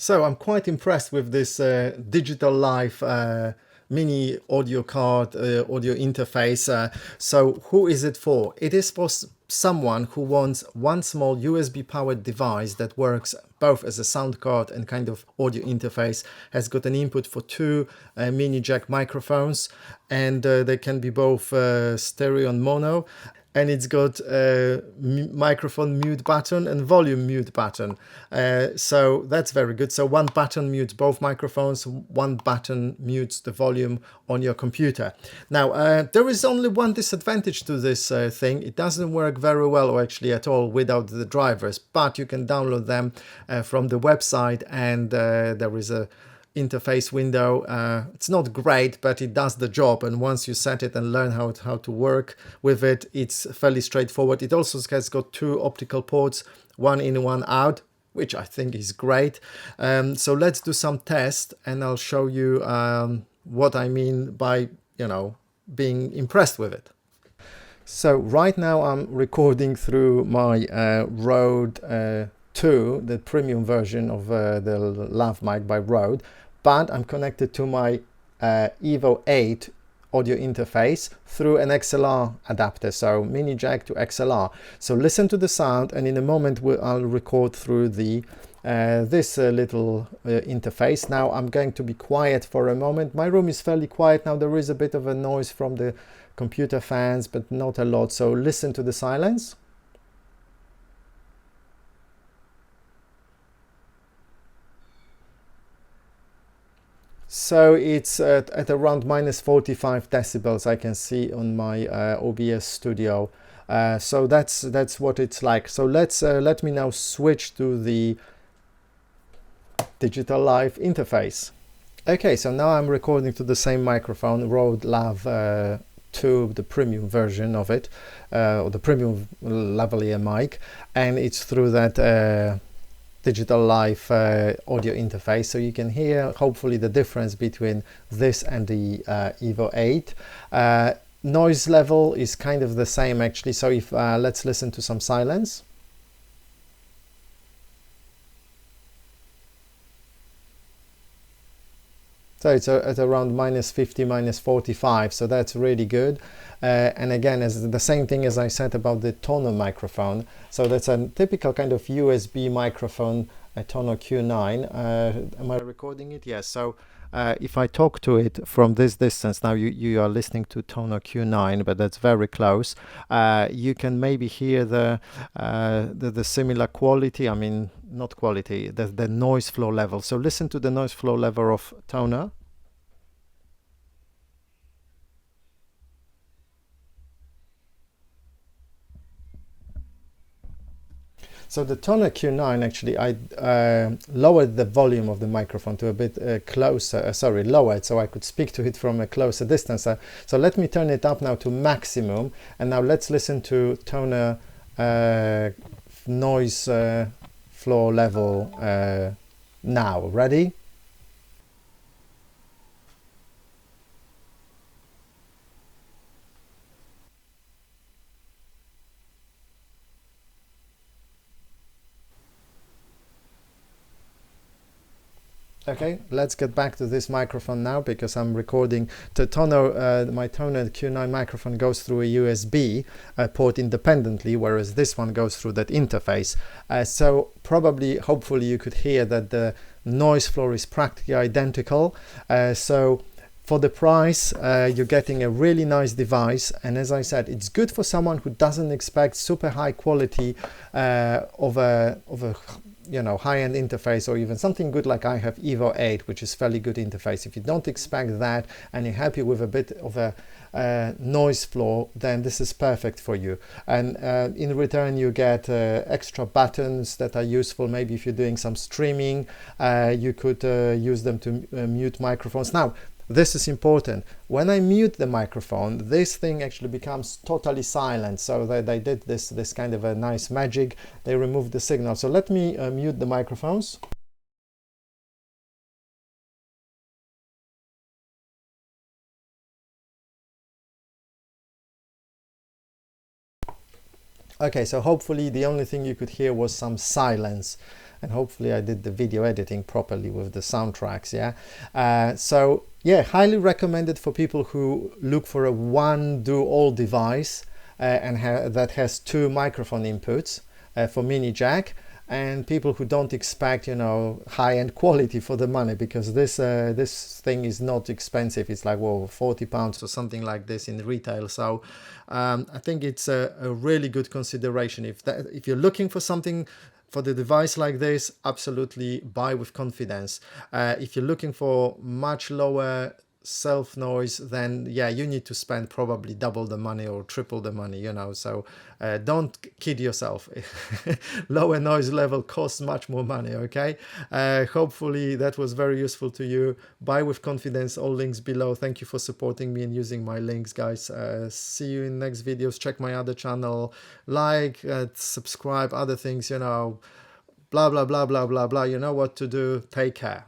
So I'm quite impressed with this Digitallife mini audio card, audio interface. So who is it for? It is for someone who wants one small USB powered device that works both as a sound card and kind of audio interface, has got an input for two mini jack microphones, and they can be both stereo and mono, and it's got a microphone mute button and volume mute button. So that's very good. So one button mutes both microphones, one button mutes the volume on your computer. Now, there is only one disadvantage to this thing. It doesn't work very well, or actually at all, without the drivers, but you can download them from the website, and there is a interface window. It's not great, but it does the job, and once you set it and learn how to work with it, it's fairly straightforward. It also has got two optical ports, one in, one out, which I think is great. So let's do some tests, and I'll show you what I mean by, being impressed with it. So right now I'm recording through my Rode 2, the premium version of the lav mic by Rode, but I'm connected to my Evo 8 audio interface through an XLR adapter, so mini jack to XLR. So listen to the sound, and in a moment I'll record through the this little interface. Now I'm going to be quiet for a moment. My room is fairly quiet now. There is a bit of a noise from the computer fans, but not a lot, so listen to the silence. So it's at around minus 45 decibels, I can see on my OBS studio. So that's what it's like. So let me now switch to the Digitallife interface. Okay, so now I'm recording to the same microphone, Rode Lav 2, the premium version of it, or the premium lavalier mic, and it's through that Digitallife audio interface, so you can hear hopefully the difference between this and the Evo 8. Noise level is kind of the same actually, so if let's listen to some silence. So it's at around minus 50, minus 45, so that's really good. And again, as the same thing as I said about the Tono microphone, so that's a typical kind of USB microphone, a Tono Q9. Am I recording it? Yes. So if I talk to it from this distance, now you are listening to Tono Q9, but that's very close. You can maybe hear the similar quality. I mean, not quality, the noise floor level. So listen to the noise floor level of Tono. So the Tono Q9, actually, I lowered the volume of the microphone to a bit closer, lowered, so I could speak to it from a closer distance. So let me turn it up now to maximum, and now let's listen to Tono noise floor level now. Ready? Okay, let's get back to this microphone now, because I'm recording the Tono, my Tono Q9 microphone goes through a USB port independently, whereas this one goes through that interface. So probably, hopefully you could hear that the noise floor is practically identical. So for the price, you're getting a really nice device, and as I said, it's good for someone who doesn't expect super high quality of a high-end interface, or even something good like I have Evo 8, which is fairly good interface. If you don't expect that and you're happy with a bit of a noise floor, then this is perfect for you. And in return you get extra buttons that are useful. Maybe if you're doing some streaming, you could use them to mute microphones. Now, this is important. When I mute the microphone, this thing actually becomes totally silent. So they did this kind of a nice magic. They removed the signal. So let me mute the microphones. Okay, so hopefully the only thing you could hear was some silence. and hopefully I did the video editing properly with the soundtracks. Yeah, so yeah, highly recommended for people who look for a one do all device and that has two microphone inputs for mini jack, and people who don't expect, you know, high-end quality for the money, because this thing is not expensive. It's like, well, £40 or something like this in retail. So I think it's a really good consideration. If you're looking for something for the device like this, absolutely buy with confidence. If you're looking for much lower self noise, then yeah, you need to spend probably double the money or triple the money, you know. So don't kid yourself. Lower noise level costs much more money. Okay, hopefully that was very useful to you. Buy with confidence, all links below. Thank you for supporting me and using my links, guys. See you in next videos. Check my other channel, like, subscribe, other things, you know, blah blah blah blah blah blah. You know what to do. Take care.